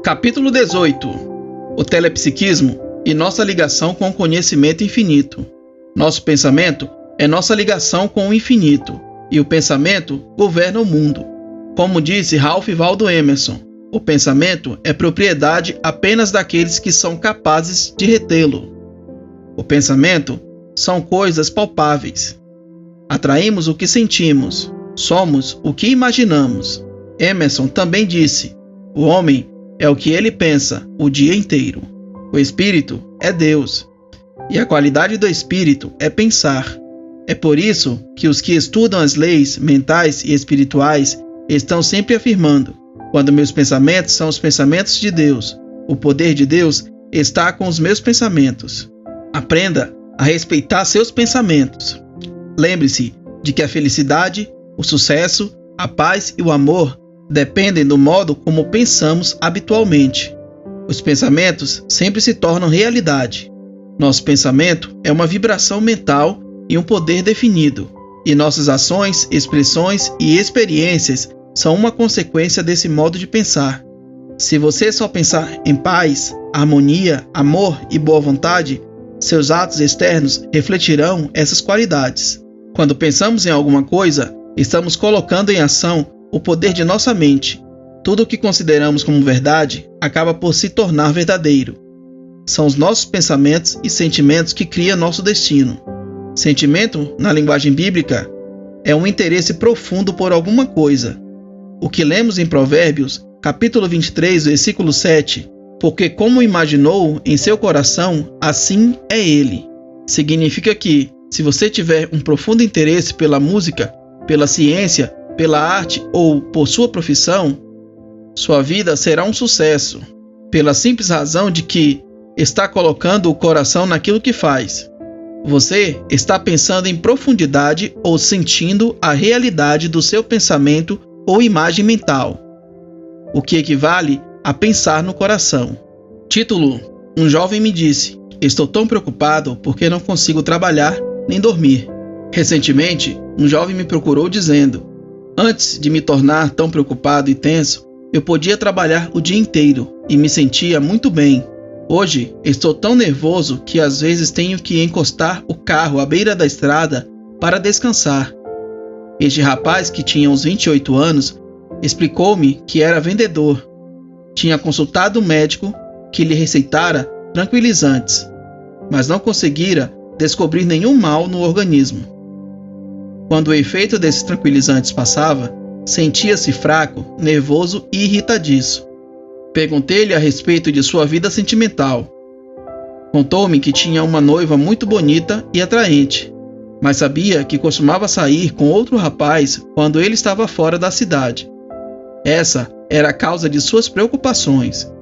Capítulo 18. O telepsiquismo e nossa ligação com o conhecimento infinito. Nosso pensamento é nossa ligação com o infinito, e o pensamento governa o mundo. Como disse Ralph Waldo Emerson, o pensamento é propriedade apenas daqueles que são capazes de retê-lo. O pensamento são coisas palpáveis. Atraímos o que sentimos, somos o que imaginamos. Emerson também disse: o homem é o que ele pensa o dia inteiro. O espírito é Deus, e a qualidade do espírito é pensar. É por isso que os que estudam as leis mentais e espirituais estão sempre afirmando: quando meus pensamentos são os pensamentos de Deus, o poder de Deus está com os meus pensamentos. Aprenda a respeitar seus pensamentos. Lembre-se de que a felicidade, o sucesso, a paz e o amor dependem do modo como pensamos habitualmente. Os pensamentos sempre se tornam realidade. Nosso pensamento é uma vibração mental e um poder definido, e nossas ações, expressões e experiências são uma consequência desse modo de pensar. Se você só pensar em paz, harmonia, amor e boa vontade, seus atos externos refletirão essas qualidades. Quando pensamos em alguma coisa, estamos colocando em ação o poder de nossa mente. Tudo o que consideramos como verdade acaba por se tornar verdadeiro. São os nossos pensamentos e sentimentos que criam nosso destino. Sentimento, na linguagem bíblica, é um interesse profundo por alguma coisa. O que lemos em Provérbios, capítulo 23, versículo 7, porque como imaginou em seu coração, assim é ele. Significa que, se você tiver um profundo interesse pela música, pela ciência, pela arte ou por sua profissão, sua vida será um sucesso, pela simples razão de que está colocando o coração naquilo que faz. Você está pensando em profundidade ou sentindo a realidade do seu pensamento ou imagem mental, o que equivale a pensar no coração. Título: um jovem me disse: estou tão preocupado porque não consigo trabalhar nem dormir. Recentemente, um jovem me procurou dizendo: antes de me tornar tão preocupado e tenso, eu podia trabalhar o dia inteiro e me sentia muito bem. Hoje, estou tão nervoso que às vezes tenho que encostar o carro à beira da estrada para descansar. Este rapaz, que tinha uns 28 anos, explicou-me que era vendedor. Tinha consultado um médico que lhe receitara tranquilizantes, mas não conseguira descobrir nenhum mal no organismo. Quando o efeito desses tranquilizantes passava, sentia-se fraco, nervoso e irritadiço. Perguntei-lhe a respeito de sua vida sentimental. Contou-me que tinha uma noiva muito bonita e atraente, mas sabia que costumava sair com outro rapaz quando ele estava fora da cidade. Essa era a causa de suas preocupações.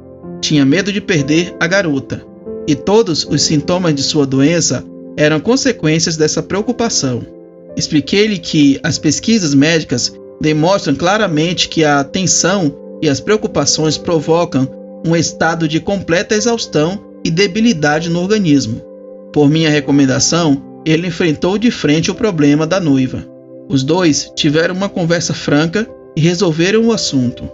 Tinha medo de perder a garota, e todos os sintomas de sua doença eram consequências dessa preocupação. Expliquei-lhe que as pesquisas médicas demonstram claramente que a tensão e as preocupações provocam um estado de completa exaustão e debilidade no organismo. Por minha recomendação, ele enfrentou de frente o problema da noiva. Os dois tiveram uma conversa franca e resolveram o assunto.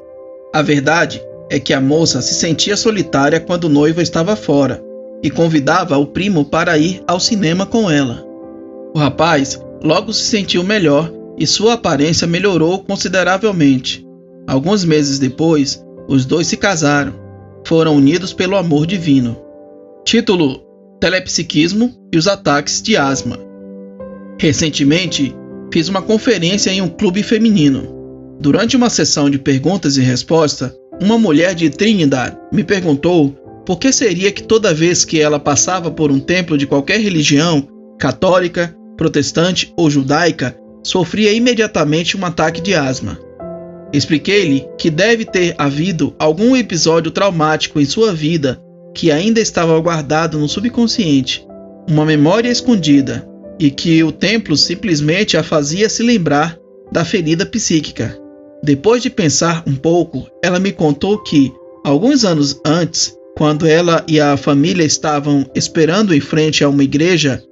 A verdade é que a moça se sentia solitária quando o noivo estava fora e convidava o primo para ir ao cinema com ela. O rapaz logo se sentiu melhor e sua aparência melhorou consideravelmente. Alguns meses depois, os dois se casaram. Foram unidos pelo amor divino. Título: telepsiquismo e os ataques de asma. Recentemente, fiz uma conferência em um clube feminino. Durante uma sessão de perguntas e respostas, uma mulher de Trinidad me perguntou por que seria que toda vez que ela passava por um templo de qualquer religião, católica, protestante ou judaica, sofria imediatamente um ataque de asma. Expliquei-lhe que deve ter havido algum episódio traumático em sua vida que ainda estava guardado no subconsciente, uma memória escondida, e que o templo simplesmente a fazia se lembrar da ferida psíquica. Depois de pensar um pouco, ela me contou que, alguns anos antes, quando ela e a família estavam esperando em frente a uma igreja,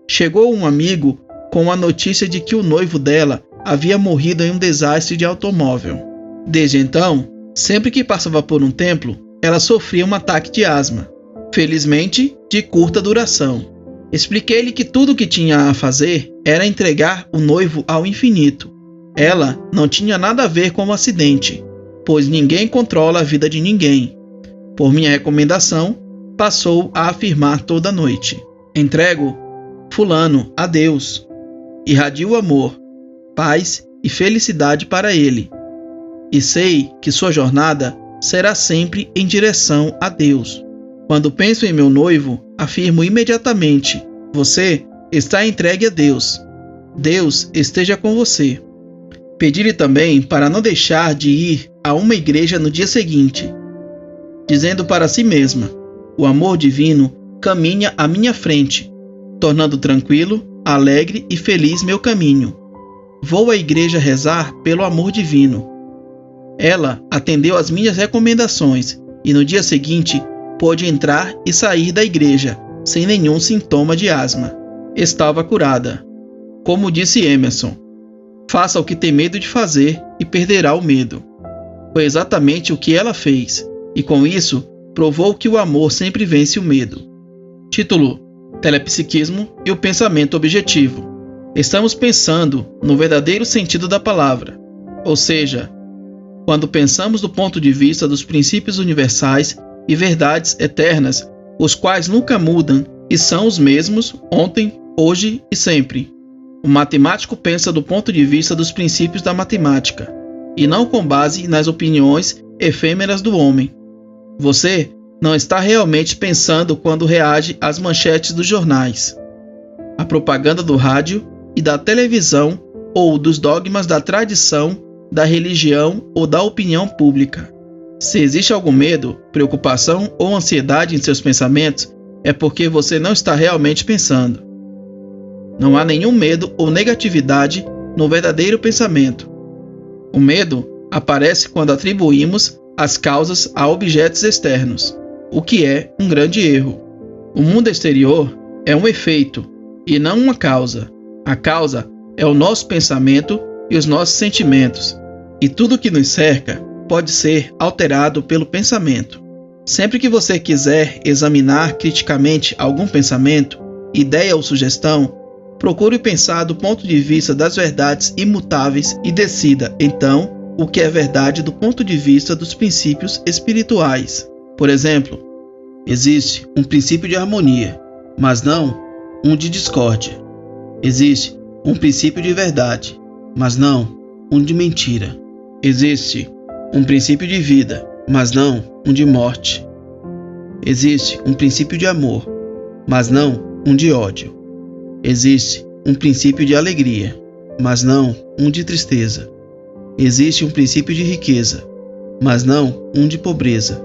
chegou um amigo com a notícia de que o noivo dela havia morrido em um desastre de automóvel. Desde então, sempre que passava por um templo, ela sofria um ataque de asma, felizmente de curta duração. Expliquei-lhe que tudo o que tinha a fazer era entregar o noivo ao infinito. Ela não tinha nada a ver com o acidente, pois ninguém controla a vida de ninguém. Por minha recomendação, passou a afirmar toda noite: entrego fulano a Deus. Irradio amor, paz e felicidade para ele. E sei que sua jornada será sempre em direção a Deus. Quando penso em meu noivo, afirmo imediatamente: você está entregue a Deus. Deus esteja com você. Pedi-lhe também para não deixar de ir a uma igreja no dia seguinte, dizendo para si mesma: o amor divino caminha à minha frente, tornando tranquilo, alegre e feliz meu caminho. Vou à igreja rezar pelo amor divino. Ela atendeu às minhas recomendações e no dia seguinte pôde entrar e sair da igreja sem nenhum sintoma de asma. Estava curada. Como disse Emerson, faça o que tem medo de fazer e perderá o medo. Foi exatamente o que ela fez, e com isso provou que o amor sempre vence o medo. Título: Telepsiquismo e o pensamento objetivo. Estamos pensando no verdadeiro sentido da palavra, ou seja, quando pensamos do ponto de vista dos princípios universais e verdades eternas, os quais nunca mudam e são os mesmos ontem, hoje e sempre. O matemático pensa do ponto de vista dos princípios da matemática, e não com base nas opiniões efêmeras do homem. Você não está realmente pensando quando reage às manchetes dos jornais, à propaganda do rádio e da televisão ou dos dogmas da tradição, da religião ou da opinião pública. Se existe algum medo, preocupação ou ansiedade em seus pensamentos, é porque você não está realmente pensando. Não há nenhum medo ou negatividade no verdadeiro pensamento. O medo aparece quando atribuímos as causas a objetos externos, o que é um grande erro. O mundo exterior é um efeito e não uma causa. A causa é o nosso pensamento e os nossos sentimentos, e tudo que nos cerca pode ser alterado pelo pensamento. Sempre que você quiser examinar criticamente algum pensamento, ideia ou sugestão, procure pensar do ponto de vista das verdades imutáveis e decida, então, o que é verdade do ponto de vista dos princípios espirituais. Por exemplo, existe um princípio de harmonia, mas não um de discórdia. Existe um princípio de verdade, mas não um de mentira. Existe um princípio de vida, mas não um de morte. Existe um princípio de amor, mas não um de ódio. Existe um princípio de alegria, mas não um de tristeza. Existe um princípio de riqueza, mas não um de pobreza.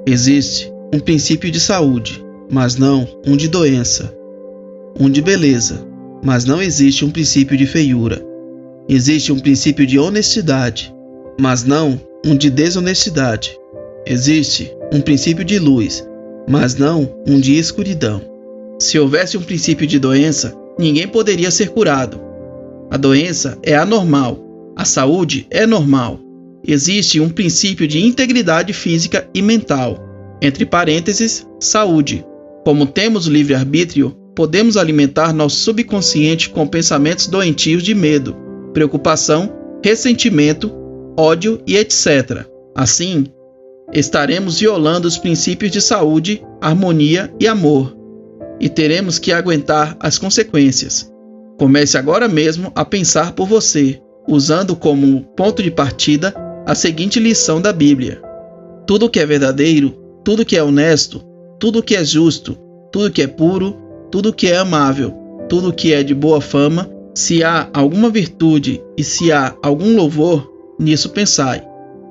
Existe um princípio de saúde, mas não um de doença. Um de beleza, mas não existe um princípio de feiura. Existe um princípio de honestidade, mas não um de desonestidade. Existe um princípio de luz, mas não um de escuridão. Se houvesse um princípio de doença, ninguém poderia ser curado. A doença é anormal, a saúde é normal. Existe um princípio de integridade física e mental, entre parênteses, saúde. Como temos livre-arbítrio, podemos alimentar nosso subconsciente com pensamentos doentios de medo, preocupação, ressentimento, ódio e etc. Assim, estaremos violando os princípios de saúde, harmonia e amor, e teremos que aguentar as consequências. Comece agora mesmo a pensar por você, usando como ponto de partida a seguinte lição da Bíblia: tudo que é verdadeiro, tudo que é honesto, tudo que é justo, tudo que é puro, tudo que é amável, tudo que é de boa fama, se há alguma virtude e se há algum louvor, nisso pensai.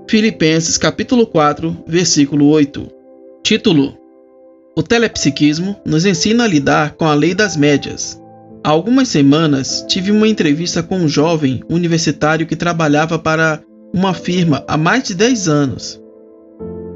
Filipenses capítulo 4, versículo 8. Título: O telepsiquismo nos ensina a lidar com a lei das médias. Há algumas semanas tive uma entrevista com um jovem universitário que trabalhava para uma firma há mais de 10 anos.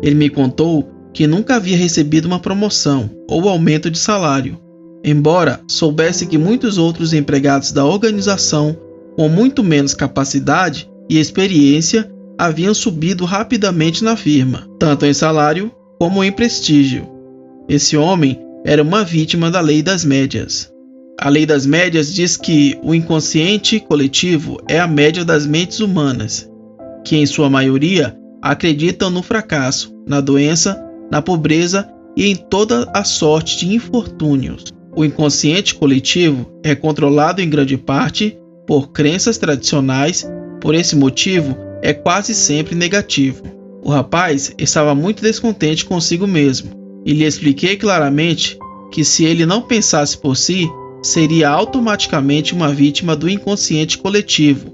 Ele me contou que nunca havia recebido uma promoção ou aumento de salário, embora soubesse que muitos outros empregados da organização, com muito menos capacidade e experiência, haviam subido rapidamente na firma, tanto em salário como em prestígio. Esse homem era uma vítima da lei das médias. A lei das médias diz que o inconsciente coletivo é a média das mentes humanas, que em sua maioria acreditam no fracasso, na doença, na pobreza e em toda a sorte de infortúnios. O inconsciente coletivo é controlado em grande parte por crenças tradicionais, por esse motivo é quase sempre negativo. O rapaz estava muito descontente consigo mesmo e lhe expliquei claramente que se ele não pensasse por si, seria automaticamente uma vítima do inconsciente coletivo,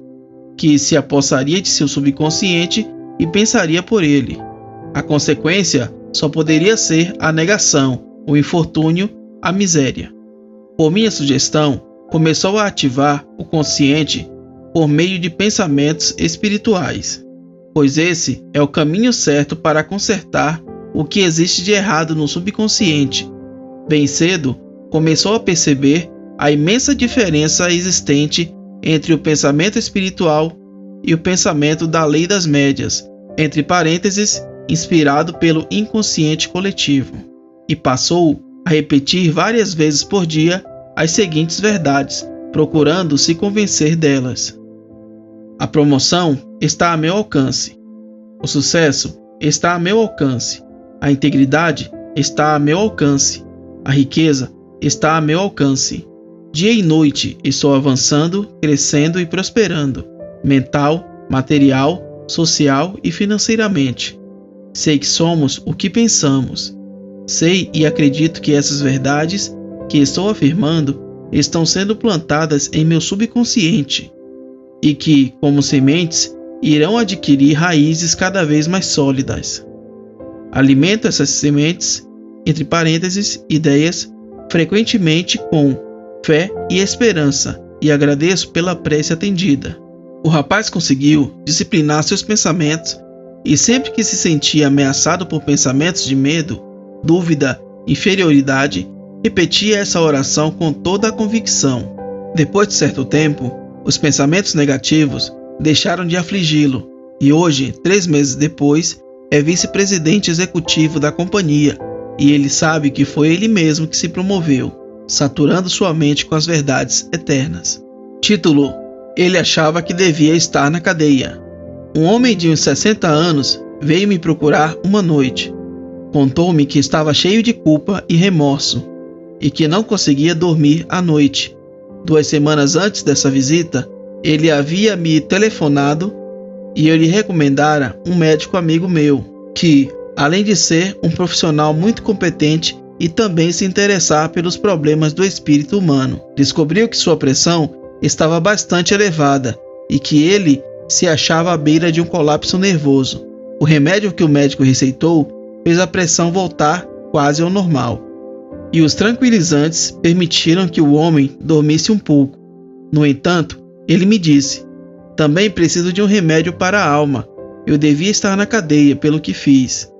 que se apossaria de seu subconsciente e pensaria por ele. A consequência só poderia ser a negação, o infortúnio, a miséria. Por minha sugestão, começou a ativar o consciente por meio de pensamentos espirituais, pois esse é o caminho certo para consertar o que existe de errado no subconsciente. Bem cedo, começou a perceber a imensa diferença existente entre o pensamento espiritual e o pensamento da lei das médias, entre parênteses, inspirado pelo inconsciente coletivo, e passou a repetir várias vezes por dia as seguintes verdades, procurando se convencer delas. A promoção está a meu alcance. O sucesso está a meu alcance. A integridade está a meu alcance. A riqueza está a meu alcance. Dia e noite estou avançando, crescendo e prosperando, mental, material, social e financeiramente. Sei que somos o que pensamos. Sei e acredito que essas verdades que estou afirmando estão sendo plantadas em meu subconsciente e que, como sementes, irão adquirir raízes cada vez mais sólidas. Alimento essas sementes, entre parênteses, ideias, frequentemente com fé e esperança, e agradeço pela prece atendida. O rapaz conseguiu disciplinar seus pensamentos e sempre que se sentia ameaçado por pensamentos de medo, dúvida, inferioridade, repetia essa oração com toda a convicção. Depois de certo tempo, os pensamentos negativos deixaram de afligi-lo e hoje, 3 meses depois, é vice-presidente executivo da companhia e ele sabe que foi ele mesmo que se promoveu, saturando sua mente com as verdades eternas. Título: Ele achava que devia estar na cadeia. Um homem de uns 60 anos veio me procurar uma noite. Contou-me que estava cheio de culpa e remorso e que não conseguia dormir à noite. 2 semanas antes dessa visita, ele havia me telefonado e eu lhe recomendara um médico amigo meu, que, além de ser um profissional muito competente e também se interessar pelos problemas do espírito humano, descobriu que sua pressão estava bastante elevada e que ele se achava à beira de um colapso nervoso. O remédio que o médico receitou fez a pressão voltar quase ao normal, e os tranquilizantes permitiram que o homem dormisse um pouco. No entanto, ele me disse: também preciso de um remédio para a alma. Eu devia estar na cadeia pelo que fiz.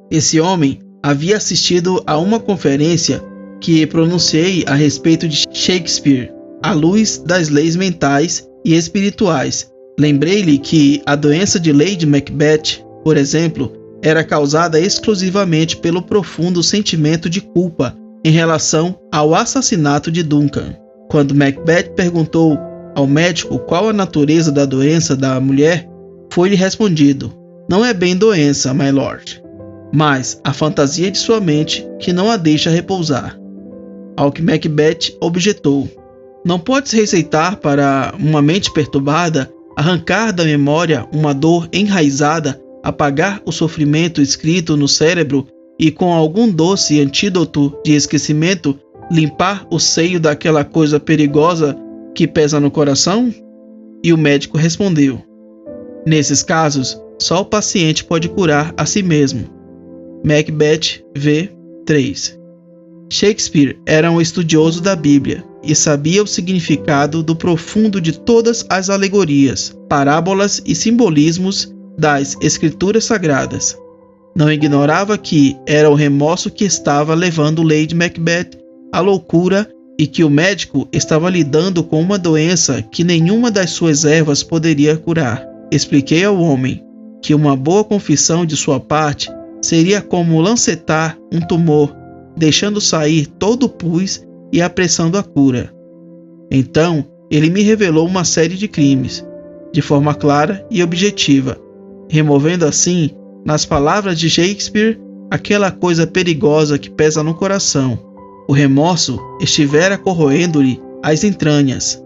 Esse homem havia assistido a uma conferência que pronunciei a respeito de Shakespeare, à luz das leis mentais e espirituais. Lembrei-lhe que a doença de Lady Macbeth, por exemplo, era causada exclusivamente pelo profundo sentimento de culpa em relação ao assassinato de Duncan. Quando Macbeth perguntou ao médico qual a natureza da doença da mulher, foi-lhe respondido: não é bem doença, my lord, mas a fantasia de sua mente que não a deixa repousar. Ao que Macbeth objetou: não podes receitar para uma mente perturbada arrancar da memória uma dor enraizada, apagar o sofrimento escrito no cérebro e com algum doce antídoto de esquecimento limpar o seio daquela coisa perigosa que pesa no coração? E o médico respondeu: nesses casos, só o paciente pode curar a si mesmo. Macbeth v. 3. Shakespeare era um estudioso da Bíblia e sabia o significado do profundo de todas as alegorias, parábolas e simbolismos das Escrituras Sagradas. Não ignorava que era o remorso que estava levando Lady Macbeth à loucura e que o médico estava lidando com uma doença que nenhuma das suas ervas poderia curar. Expliquei ao homem: que uma boa confissão de sua parte seria como lancetar um tumor, deixando sair todo o pus e apressando a cura. Então, ele me revelou uma série de crimes, de forma clara e objetiva, removendo assim, nas palavras de Shakespeare, aquela coisa perigosa que pesa no coração. O remorso estivera corroendo-lhe as entranhas.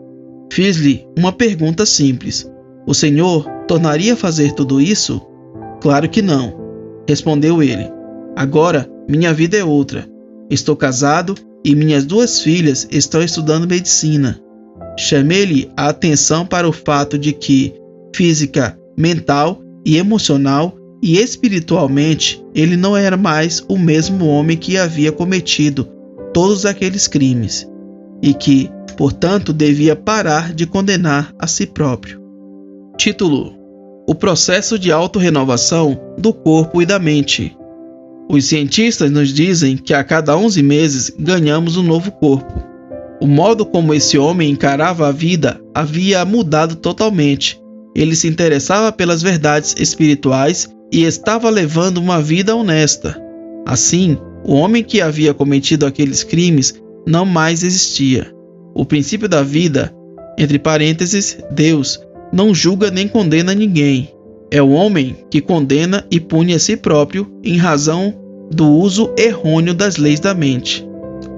Fiz-lhe uma pergunta simples: o Senhor tornaria a fazer tudo isso? Claro que não, respondeu ele. Agora minha vida é outra. Estou casado e minhas 2 filhas estão estudando medicina. Chamei-lhe a atenção para o fato de que, física, mental e emocional e espiritualmente, ele não era mais o mesmo homem que havia cometido todos aqueles crimes, e que, portanto, devia parar de condenar a si próprio. Título: O processo de autorrenovação do corpo e da mente. Os cientistas nos dizem que a cada 11 meses ganhamos um novo corpo. O modo como esse homem encarava a vida havia mudado totalmente. Ele se interessava pelas verdades espirituais e estava levando uma vida honesta. Assim, o homem que havia cometido aqueles crimes não mais existia. O princípio da vida, entre parênteses, Deus, não julga nem condena ninguém. É o homem que condena e pune a si próprio em razão do uso errôneo das leis da mente.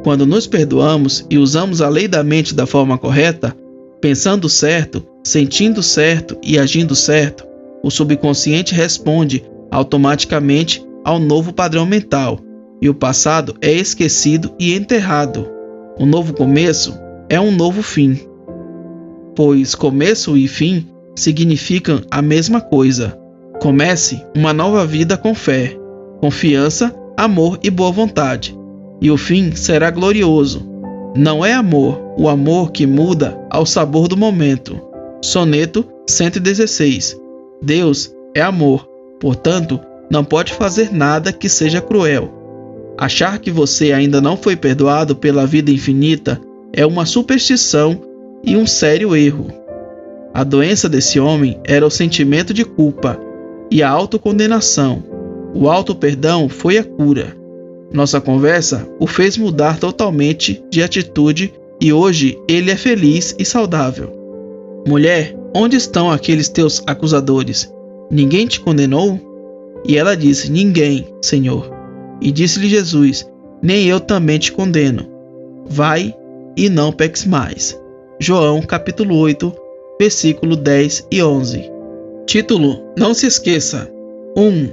Quando nos perdoamos e usamos a lei da mente da forma correta, pensando certo, sentindo certo e agindo certo, o subconsciente responde automaticamente ao novo padrão mental, e o passado é esquecido e enterrado. O novo começo é um novo fim, pois começo e fim significam a mesma coisa. Comece uma nova vida com fé, confiança, amor e boa vontade, e o fim será glorioso. Não é amor, o amor que muda ao sabor do momento. Soneto 116. Deus é amor, portanto, não pode fazer nada que seja cruel. Achar que você ainda não foi perdoado pela vida infinita é uma superstição e um sério erro. A doença desse homem era o sentimento de culpa e a autocondenação. O auto-perdão foi a cura. Nossa conversa o fez mudar totalmente de atitude e hoje ele é feliz e saudável. Mulher, onde estão aqueles teus acusadores? Ninguém te condenou? E ela disse: ninguém, Senhor. E disse-lhe Jesus: nem eu também te condeno. Vai e não peques mais. João capítulo 8, versículo 10 e 11. Título: Não se esqueça. 1.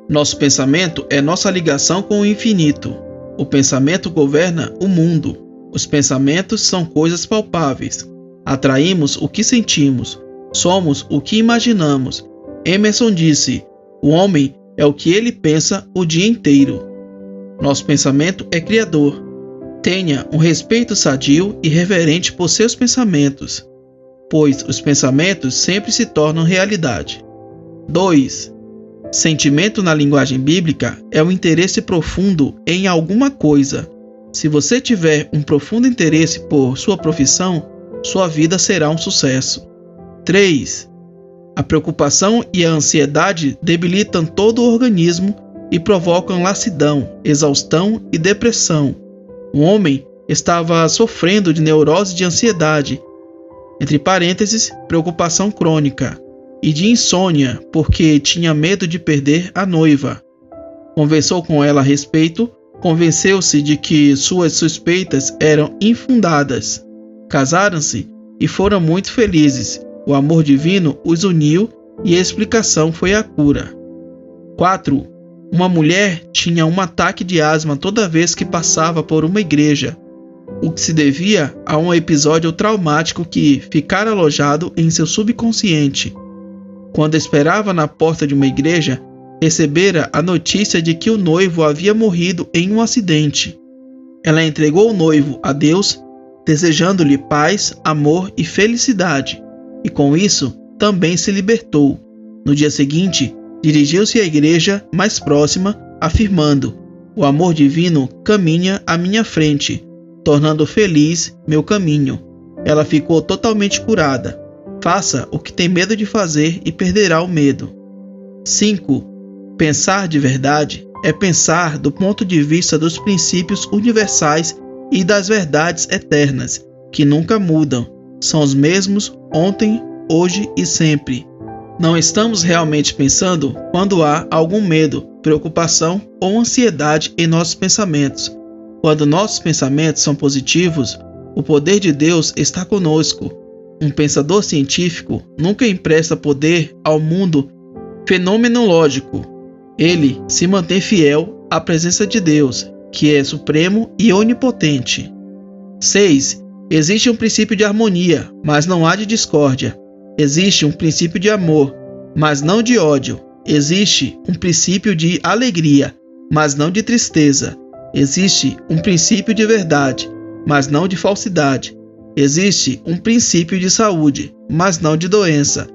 Nosso pensamento é nossa ligação com o infinito. O pensamento governa o mundo. Os pensamentos são coisas palpáveis. Atraímos o que sentimos. Somos o que imaginamos. Emerson disse: o homem é o que ele pensa o dia inteiro. Nosso pensamento é criador. Tenha um respeito sadio e reverente por seus pensamentos, pois os pensamentos sempre se tornam realidade. 2. Sentimento na linguagem bíblica é o interesse profundo em alguma coisa. Se você tiver um profundo interesse por sua profissão, sua vida será um sucesso. 3. A preocupação e a ansiedade debilitam todo o organismo e provocam lassidão, exaustão e depressão. O homem estava sofrendo de neurose de ansiedade, entre parênteses, preocupação crônica, e de insônia, porque tinha medo de perder a noiva. Conversou com ela a respeito, convenceu-se de que suas suspeitas eram infundadas. Casaram-se e foram muito felizes. O amor divino os uniu e a explicação foi a cura. 4. Uma mulher tinha um ataque de asma toda vez que passava por uma igreja, o que se devia a um episódio traumático que ficara alojado em seu subconsciente. Quando esperava na porta de uma igreja, recebera a notícia de que o noivo havia morrido em um acidente. Ela entregou o noivo a Deus, desejando-lhe paz, amor e felicidade, e com isso também se libertou. No dia seguinte, dirigiu-se à igreja mais próxima, afirmando: o amor divino caminha à minha frente, tornando feliz meu caminho. Ela ficou totalmente curada. Faça o que tem medo de fazer e perderá o medo. 5. Pensar de verdade é pensar do ponto de vista dos princípios universais e das verdades eternas, que nunca mudam, são os mesmos ontem, hoje e sempre. Não estamos realmente pensando quando há algum medo, preocupação ou ansiedade em nossos pensamentos. Quando nossos pensamentos são positivos, o poder de Deus está conosco. Um pensador científico nunca empresta poder ao mundo fenomenológico. Ele se mantém fiel à presença de Deus, que é supremo e onipotente. 6. Existe um princípio de harmonia, mas não há de discórdia. Existe um princípio de amor, mas não de ódio. Existe um princípio de alegria, mas não de tristeza. Existe um princípio de verdade, mas não de falsidade. Existe um princípio de saúde, mas não de doença.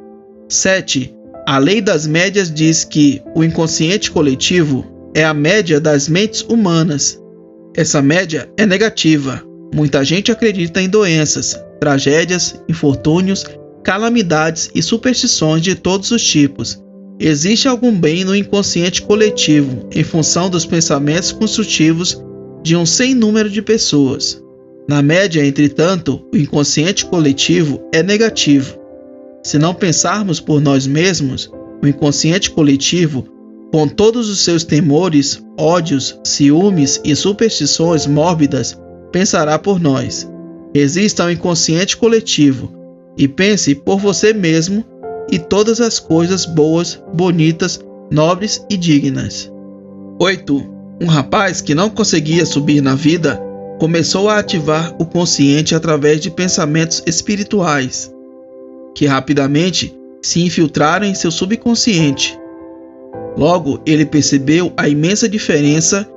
7. A lei das médias diz que o inconsciente coletivo é a média das mentes humanas. Essa média é negativa. Muita gente acredita em doenças, tragédias, infortúnios, calamidades e superstições de todos os tipos. Existe algum bem no inconsciente coletivo em função dos pensamentos construtivos de um sem número de pessoas. Na média, entretanto, o inconsciente coletivo é negativo. Se não pensarmos por nós mesmos, o inconsciente coletivo, com todos os seus temores, ódios, ciúmes e superstições mórbidas, pensará por nós. Resista ao inconsciente coletivo e pense por você mesmo e todas as coisas boas, bonitas, nobres e dignas. 8. Um rapaz que não conseguia subir na vida começou a ativar o consciente através de pensamentos espirituais, que rapidamente se infiltraram em seu subconsciente. Logo, ele percebeu a imensa diferença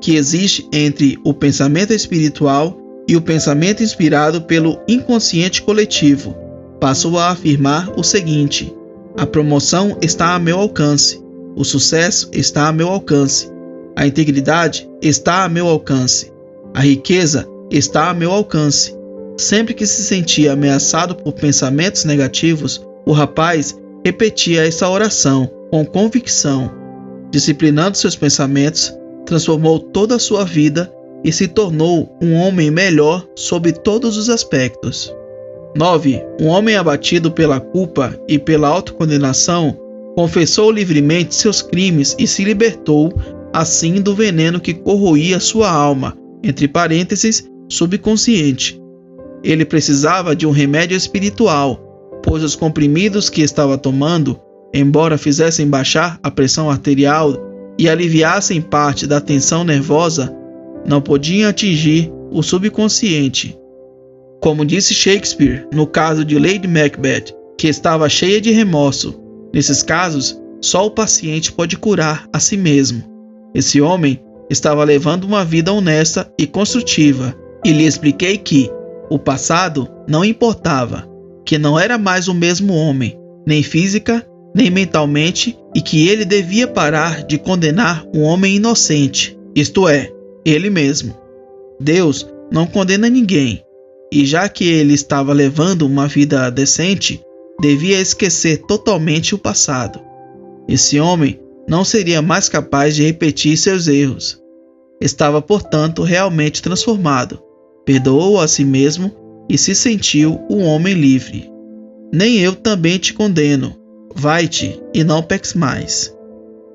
que existe entre o pensamento espiritual e o pensamento inspirado pelo inconsciente coletivo. Passou a afirmar o seguinte: a promoção está a meu alcance, o sucesso está a meu alcance, a integridade está a meu alcance, a riqueza está a meu alcance. Sempre que se sentia ameaçado por pensamentos negativos, o rapaz repetia essa oração com convicção. Disciplinando seus pensamentos, transformou toda a sua vida e se tornou um homem melhor sob todos os aspectos. 9. Um homem abatido pela culpa e pela autocondenação confessou livremente seus crimes e se libertou, assim, do veneno que corroía sua alma, entre parênteses, subconsciente. Ele precisava de um remédio espiritual, pois os comprimidos que estava tomando, embora fizessem baixar a pressão arterial e aliviassem parte da tensão nervosa, não podiam atingir o subconsciente. Como disse Shakespeare no caso de Lady Macbeth, que estava cheia de remorso, nesses casos, só o paciente pode curar a si mesmo. Esse homem estava levando uma vida honesta e construtiva, e lhe expliquei que o passado não importava, que não era mais o mesmo homem, nem física, nem mentalmente, e que ele devia parar de condenar um homem inocente, isto é, ele mesmo. Deus não condena ninguém, e já que ele estava levando uma vida decente, devia esquecer totalmente o passado. Esse homem não seria mais capaz de repetir seus erros. Estava, portanto, realmente transformado, perdoou a si mesmo e se sentiu um homem livre. Nem eu também te condeno. Vai-te e não peques mais.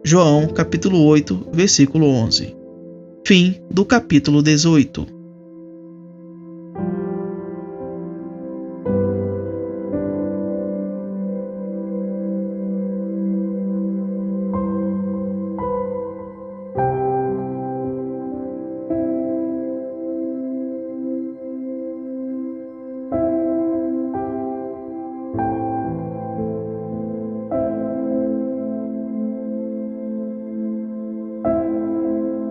João, capítulo 8, versículo 11. Fim do capítulo 18.